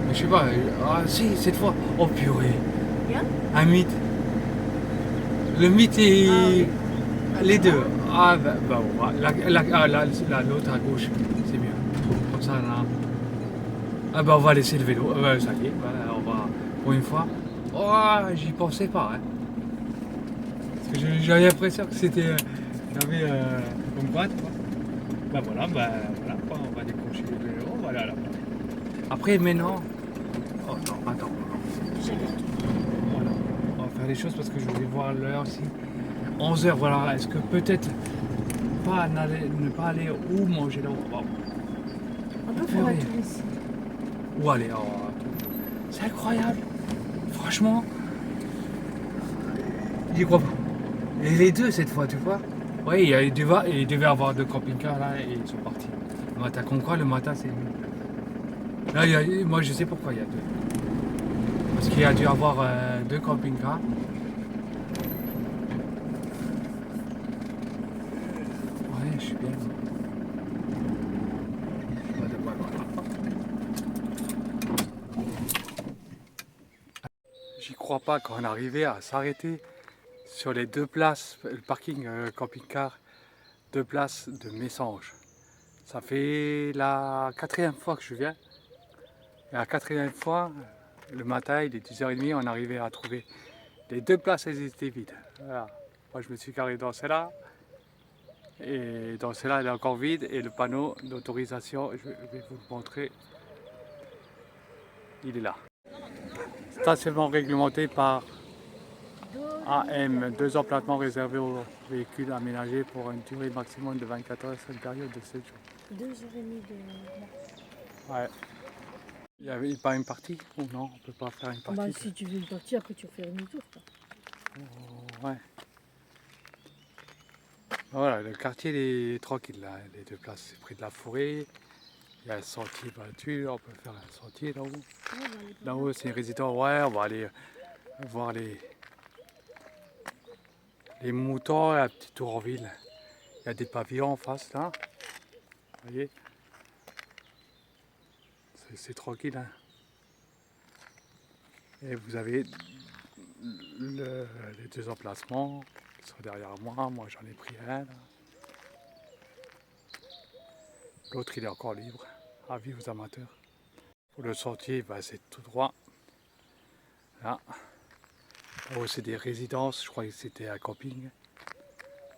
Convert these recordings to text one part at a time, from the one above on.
Mais je sais pas, ah si, cette fois, oh purée, Bien. un mythe. Le mythe Ah et oui. Ah les bah, deux. Ah bah, ouais. L'autre à gauche, c'est mieux. Comme ça, là. Ah bah on va laisser le vélo. Ça y est, bah, on va pour une fois. Oh, j'y pensais pas, hein. Parce que j'avais l'impression que c'était. J'avais comme droite, quoi. Bah voilà, quoi, on va décrocher le vélo, on va aller à la plage. Après, maintenant. Oh non, attends. j'allais te dire. Voilà. On va faire les choses parce que je voulais voir l'heure aussi. 11 heures, voilà. Est-ce que peut-être ne pas aller où manger là oh, On peut faire un purée. tour ici. Où aller c'est incroyable. Franchement, j'y crois pas. Et les deux cette fois, tu vois. Oui, il devait avoir deux camping-cars là et ils sont partis. Le matin, comme quoi le matin c'est mieux. Là, moi je sais pourquoi il y a deux. Parce qu'il y a dû avoir deux camping-cars. Ouais, je suis bien. J'y crois pas quand on arrivait à s'arrêter sur les deux places, le parking camping-car, deux places de Messanges. Ça fait la quatrième fois que je viens. Et la quatrième fois, le matin, il est 10h30, on arrivait à trouver les deux places, elles étaient vides. Voilà. Moi, je me suis carré dans celle-là, et dans celle-là, elle est encore vide, et le panneau d'autorisation, je vais vous le montrer, il est là. Stationnement réglementé par AM, deux emplacements réservés aux véhicules aménagés pour une durée maximum de 24 heures sur une période de 7 jours. 2h30 de marche. Ouais. Il n'y avait pas une partie ou non, on peut pas faire une Bah, partie si tu veux une partie, après tu refais demi-tour, quoi. Ouais. Voilà, le quartier il est tranquille là, les deux places, c'est près de la forêt. Il y a un sentier battu, on peut faire un sentier là-haut. Ouais, on va aller par Là-haut, c'est un résident, ouais, on va aller voir les moutons et la petite tour en ville. Il y a des pavillons en face là, vous voyez, c'est tranquille. Hein. Et vous avez les deux emplacements qui sont derrière moi j'en ai pris un. L'autre il est encore libre, avis aux amateurs. Pour le sentier, bah, c'est tout droit. Là. Oh, c'est des résidences, je croyais que c'était un camping.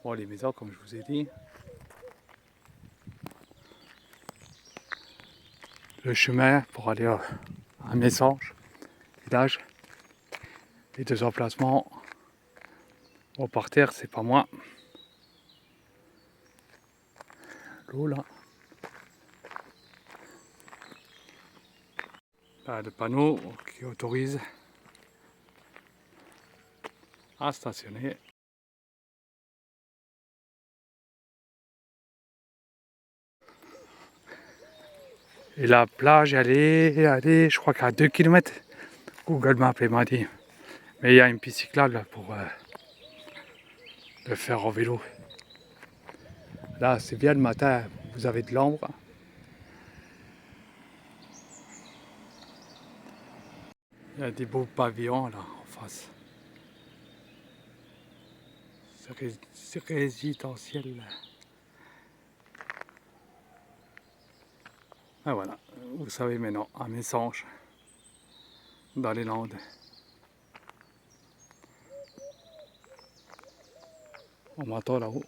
Bon, les maisons, comme je vous ai dit. Le chemin pour aller à Messanges, village. Les deux emplacements. Bon, par terre, c'est pas moi. L'eau, là. Là, le panneau qui autorise à stationner. Et la plage, elle est, je crois qu'à 2 km. Google Maps, il m'a dit. Mais il y a une piste cyclable là, pour le faire en vélo. Là, c'est bien le matin, vous avez de l'ombre. Il y a des beaux pavillons là en face. C'est résidentiel. Ah voilà, vous savez maintenant, à Messanges, dans les Landes. On m'entend là-haut.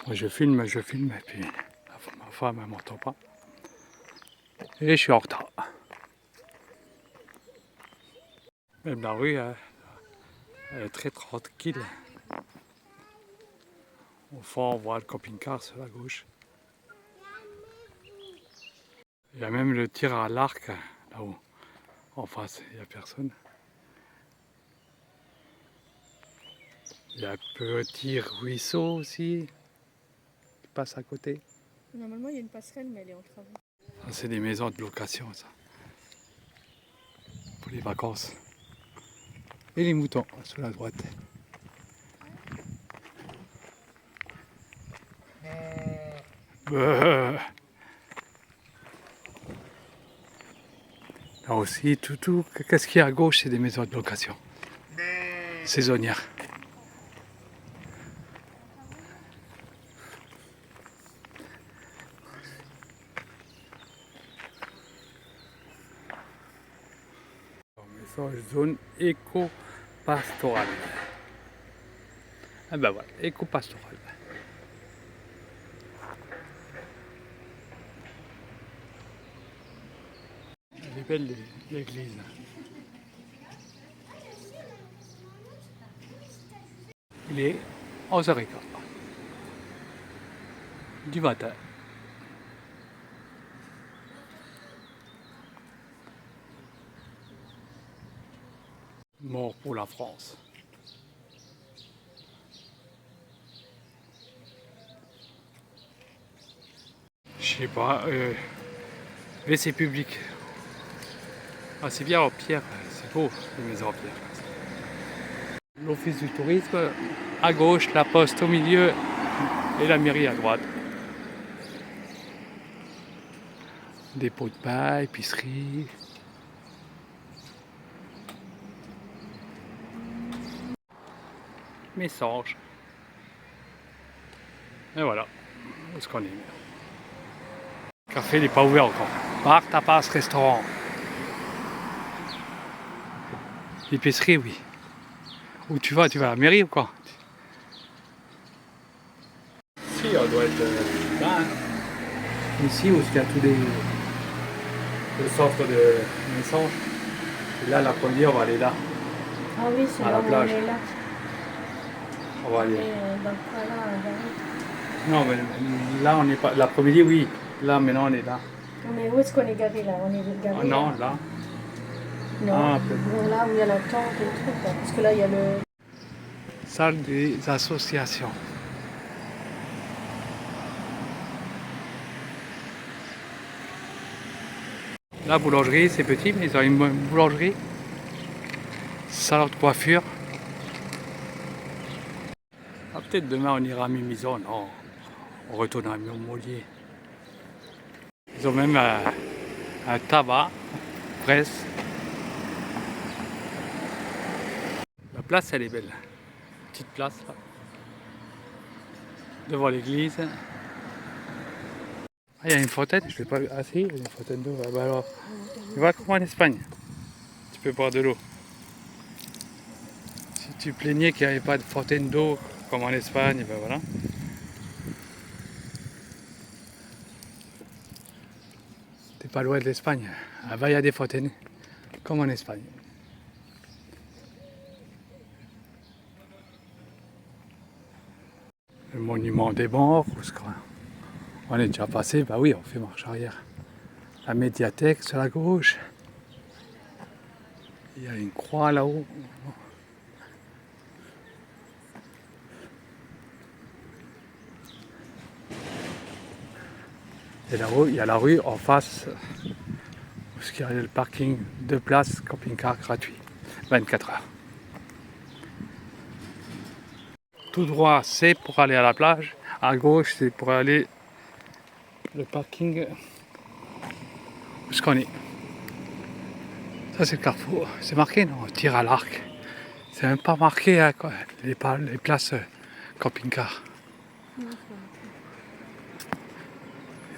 Moi je filme, et puis ma femme elle m'entend pas. Et je suis en retard. Même la rue, hein, elle est très tranquille. Au fond, on voit le camping-car sur la gauche. Il y a même le tir à l'arc là-haut. En face, il n'y a personne. Il y a un petit ruisseau aussi qui passe à côté. Normalement, il y a une passerelle, mais elle est en travaux. Ça, c'est des maisons de location, ça. Pour les vacances. Et les moutons sur la droite. Là aussi, tout, qu'est-ce qu'il y a à gauche, c'est des maisons de location saisonnières. Message zone éco-pastorale. Ah ben voilà, éco-pastorale. Elle est belle l'église. Il est 11h15 du matin. Mort pour la France. Je sais pas, WC public. Ah, c'est bien en pierre, c'est beau les maisons en pierre. L'office du tourisme à gauche, la poste au milieu et la mairie à droite. Dépôt de pain, épicerie. Messanges. Et voilà, où est-ce qu'on est. Le café n'est pas ouvert encore. Bar, tapas, restaurant. L'épicerie, oui. Où tu vas à la mairie ou quoi? Si, on doit être là. Hein. Ici, où il y a tous le centre de Messanges. Et là, l'après-midi, on va aller là. Ah oui, c'est à là la où on plage. est là. On va aller. Dans le coin là, Non, mais là, on n'est pas. L'après-midi, oui. Là, maintenant, on est là. mais où est-ce qu'on est garé là? On est garé Ah non, là. Non, Ah, un peu. vers là où il y a la tente et le truc là. Parce que là, il y a le... Salle des associations. La boulangerie, c'est petit, mais ils ont une boulangerie. Salon de coiffure. Ah, peut-être demain on ira à Mimizan. Non, on retourne à Montmolier. Ils ont même un tabac, presse. La place, elle est belle. Petite place là. Devant l'église. Ah, il y a une fontaine, je ne l'ai pas vu. Ah si, il y a une fontaine d'eau. Ah, bah alors, tu vois comme en Espagne. Tu peux boire de l'eau. Si tu plaignais qu'il n'y avait pas de fontaine d'eau comme en Espagne, ben voilà. T'es pas loin de l'Espagne. Là-bas, il y a des fontaines, comme en Espagne. Le monument des morts, on est déjà passé, bah oui, on fait marche arrière. La médiathèque sur la gauche. Il y a une croix là-haut. Et là-haut, il y a la rue en face, où il y a le parking 2 places, camping-car gratuit, 24 heures. Tout droit, c'est pour aller à la plage. À gauche, c'est pour aller le parking où est-ce qu'on est. Ça, c'est le carrefour. C'est marqué, non? Tir à l'arc. C'est même pas marqué, hein, quoi. Les places camping-car.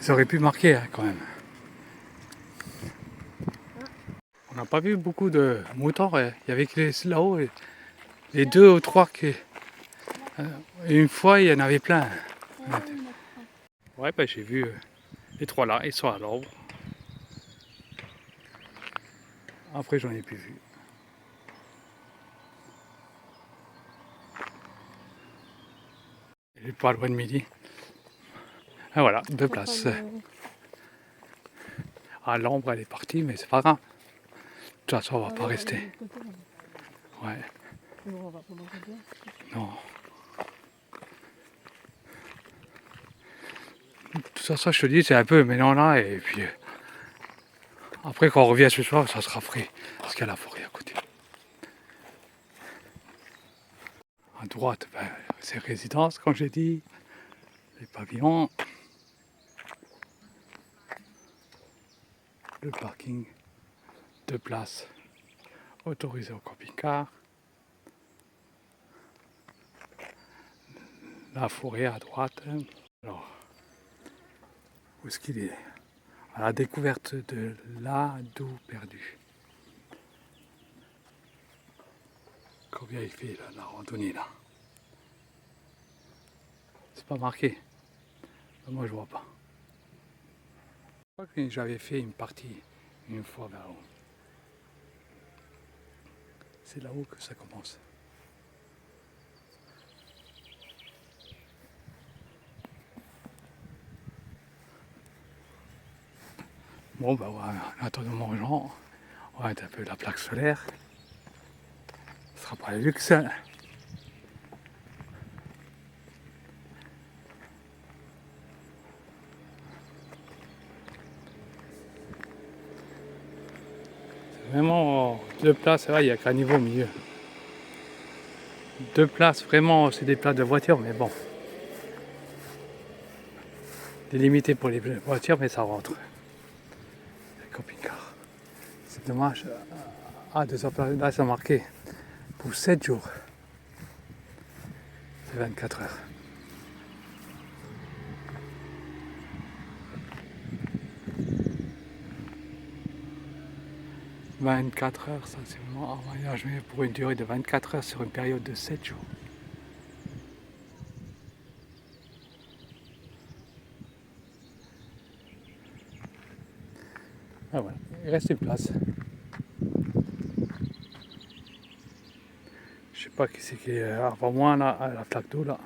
Ils auraient pu marquer, hein, quand même. On n'a pas vu beaucoup de moutons. Il y avait que là-haut, les 2 ou 3 qui. Et une fois, il y en avait plein. Ouais, bah, j'ai vu les 3 là, ils sont à l'ombre. Après, j'en ai plus vu. Il est pas loin de midi. Et voilà, 2 places. Ah, l'ombre, elle est partie, mais c'est pas grave. De toute façon, on va pas rester. Ouais. Non. De toute façon, je te dis, c'est un peu maintenant là, et puis après, quand on revient ce soir, ça sera frais. Parce qu'il y a la forêt à côté. À droite, ben, c'est résidence, comme j'ai dit. Les pavillons. Le parking 2 places autorisées au camping-car. La forêt à droite. Alors, où est-ce qu'il est? À la découverte de l'Adou perdu. Combien il fait là, la randonnée là? C'est pas marqué. Moi je vois pas. Je crois que j'avais fait une partie une fois vers là-haut. C'est là-haut que ça commence. Bon bah voilà, en attendant mon genre, on va mettre un peu la plaque solaire. Ce sera pas le luxe. C'est vraiment 2 places, il n'y a qu'un niveau au milieu. 2 places, vraiment, c'est des places de voiture, mais bon. Délimité pour les voitures, mais ça rentre. Le camping-car. C'est dommage. Ah, 200 places, là, c'est marqué. Pour 7 jours. C'est 24 heures. « 24 heures, ça c'est vraiment un voyage, mais pour une durée de 24 heures sur une période de 7 jours. » Ah voilà, il reste une place. Je sais pas qui c'est qui est avant moi là, à la flaque d'eau là.